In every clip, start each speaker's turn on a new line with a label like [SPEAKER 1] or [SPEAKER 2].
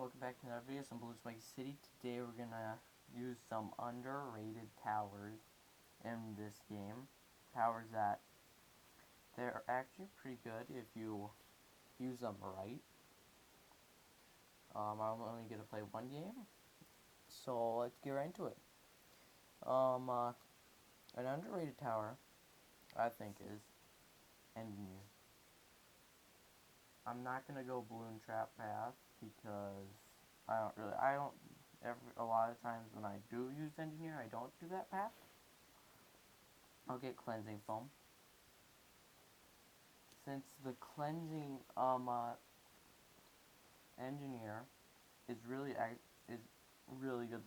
[SPEAKER 1] welcome back to another video, some Bloons City. Today we're gonna use some underrated towers in this game. Towers that they're actually pretty good if you use them right. I'm only gonna play one game, so let's get right into it. An underrated tower, I think, is Engineer. I'm not gonna go Balloon Trap path because a lot of times when I do use Engineer, I don't do that path. I'll get Cleansing Foam. Since the Cleansing, Engineer is really good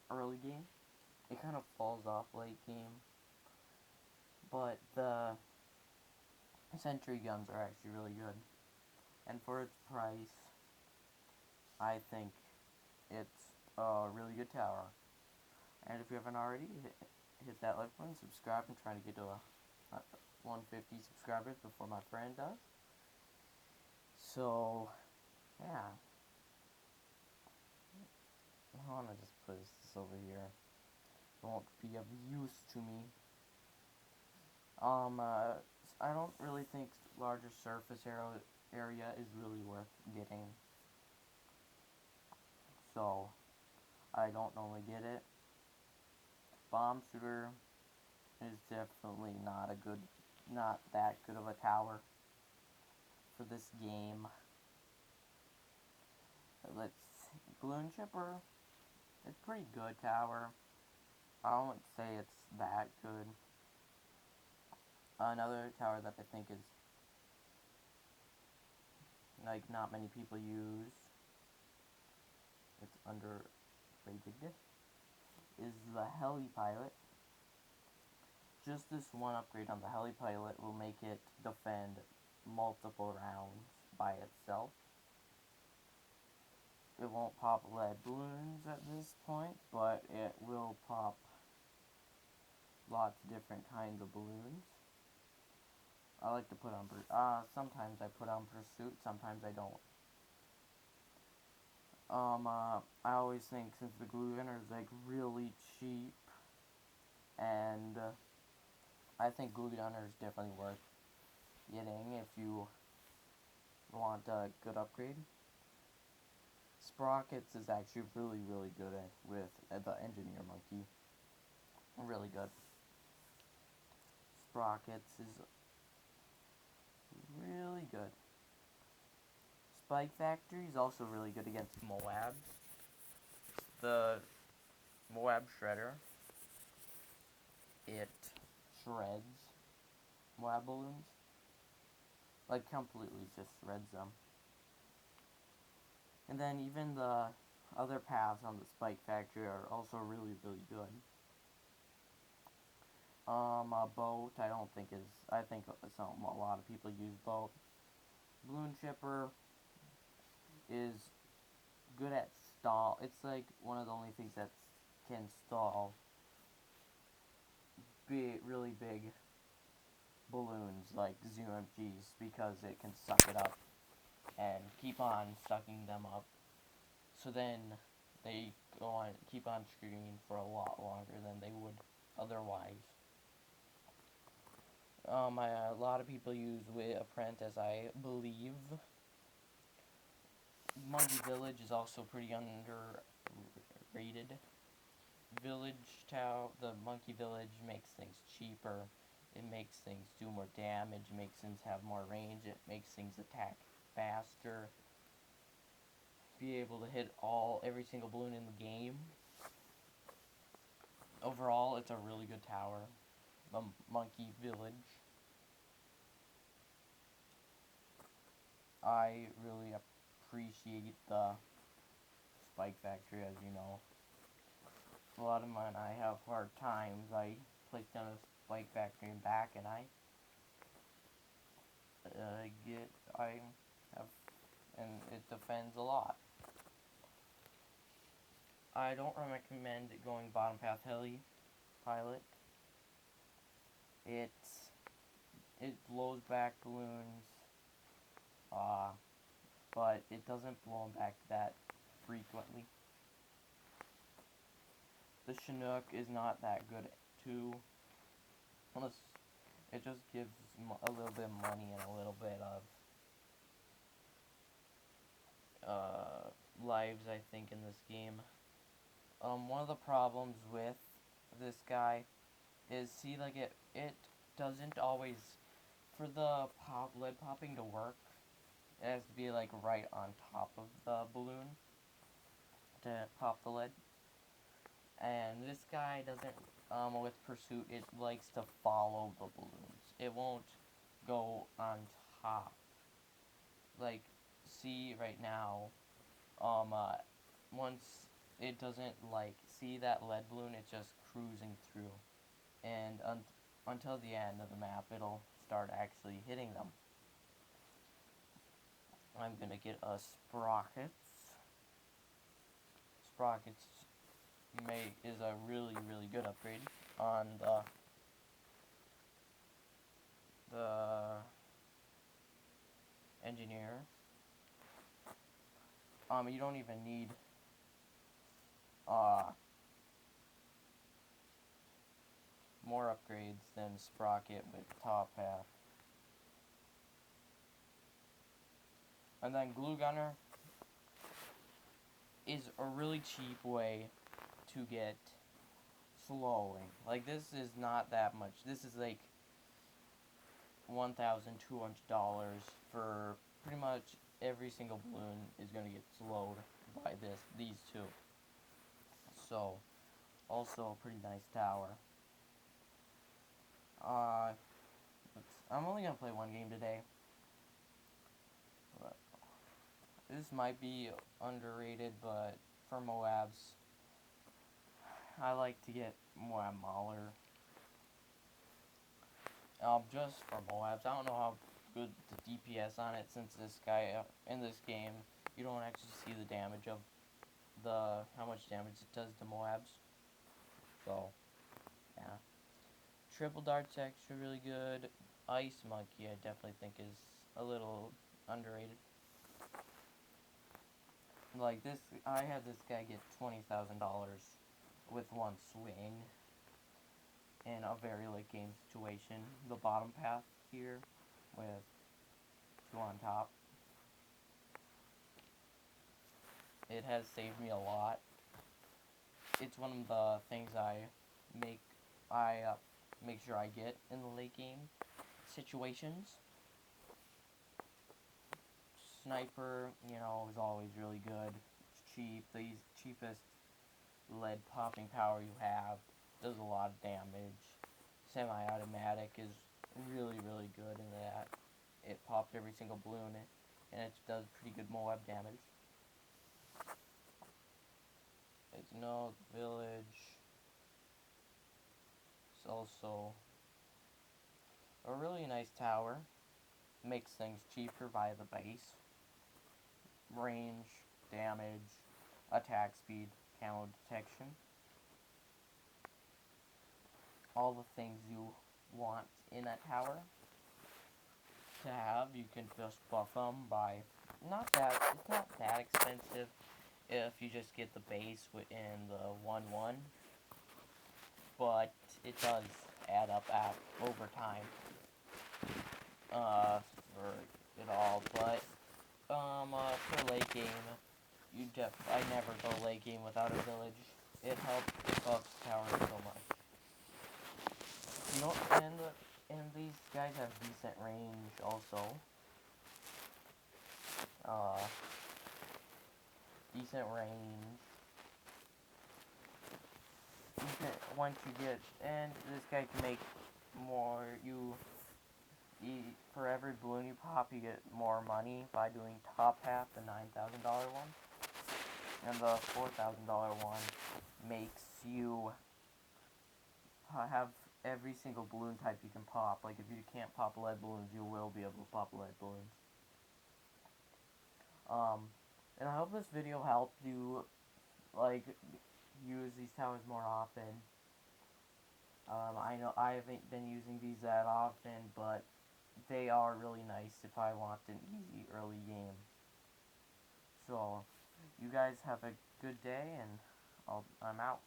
[SPEAKER 1] early game. It kind of falls off late game, but the Sentry Guns are actually really good. And for its price, I think it's a really good tower. And if you haven't already, hit that like button, subscribe. I'm trying to get to 150 subscribers before my friend does. So, yeah. I want to just put this over here. It won't be of use to me. I don't really think larger surface area is really worth getting. So, I don't normally get it. Bomb Shooter is definitely not that good of a tower for this game. Let's see. Balloon Chipper, it's pretty good tower. I wouldn't say it's that good. Another tower that I think is like not many people use, it's underrated, is the Heli Pilot. Just this one upgrade on the Heli Pilot will make it defend multiple rounds by itself. It won't pop lead balloons at this point, but it will pop lots of different kinds of balloons. I like to put on, sometimes I put on Pursuit, sometimes I don't. I always think since the glue gunner is like really cheap, and I think glue gunner is definitely worth getting if you want a good upgrade. Sprockets is actually really good with the Engineer Monkey. Really good. Sprockets is really good. Spike Factory is also really good against Moabs. The Moab Shredder, it shreds Moab balloons. Like, completely just shreds them. And then even the other paths on the Spike Factory are also really good. A boat, I think a lot of people use boat. Balloon Chipper is good at stall. It's like one of the only things that can stall really big balloons like ZUMGs because it can suck it up and keep on sucking them up. So then they keep on screen for a lot longer than they would otherwise. A lot of people use Apprentice, I believe. Monkey Village is also pretty underrated. The Monkey Village makes things cheaper. It makes things do more damage. It makes things have more range. It makes things attack faster. Be able to hit every single balloon in the game. Overall, it's a really good tower. The Monkey Village. I really appreciate the Spike Factory, as you know. A lot of mine, I have hard times. I place down a Spike Factory and back, and and it defends a lot. I don't recommend going bottom path Heli Pilot. It blows back balloons, but it doesn't blow them back that frequently. The Chinook is not that good too, unless it just gives a little bit of money and a little bit of lives, I think, in this game. One of the problems with this guy is, see, like, it doesn't always, for the lead popping to work, it has to be, like, right on top of the balloon to pop the lead. And this guy doesn't, with Pursuit, it likes to follow the balloons. It won't go on top. Like, see, right now, once it doesn't, like, see that lead balloon, it's just cruising through. And until the end of the map, it'll start actually hitting them. I'm gonna get a Sprockets. Sprockets is a really, really good upgrade on the Engineer. You don't even need more upgrades than Sprocket with Top Half. And then Glue Gunner is a really cheap way to get slowing. Like, this is not that much. This is like $1,200 for pretty much every single balloon is gonna get slowed by these two. So, also a pretty nice tower. I'm only gonna play one game today. But this might be underrated, but for Moabs, I like to get Moab Mauler. Just for Moabs, I don't know how good the DPS on it, since this guy, in this game, you don't actually see the damage of how much damage it does to Moabs. So, yeah. Triple Dart's actually really good. Ice Monkey, I definitely think, is a little underrated. Like, this, I had this guy get $20,000 with one swing in a very late game situation. The bottom path here with two on top. It has saved me a lot. It's one of the things I make sure I get in the late game situations. Sniper, you know, is always really good. It's cheap. The cheapest lead popping power you have does a lot of damage. Semi-automatic is really, really good in that it pops every single balloon, and it does pretty good Moab damage. It's no village. It's also a really nice tower. Makes things cheaper by the base. Range, damage, attack speed, camo detection. All the things you want in a tower to have. You can just buff them by, it's not that expensive if you just get the base within the 1-1, but it does add up over time for it all. But for late game, I never go late game without a village. It buffs towers so much. You know, and these guys have decent range also. Decent range. Once you get, and this guy can make more, for every balloon you pop, you get more money by doing top half, the $9,000 one. And the $4,000 one makes you have every single balloon type you can pop. Like, if you can't pop lead balloons, you will be able to pop lead balloons. And I hope this video helped you, like, use these towers more often. I know I haven't been using these that often, but they are really nice if I want an easy early game. So, You guys have a good day, and I'm out.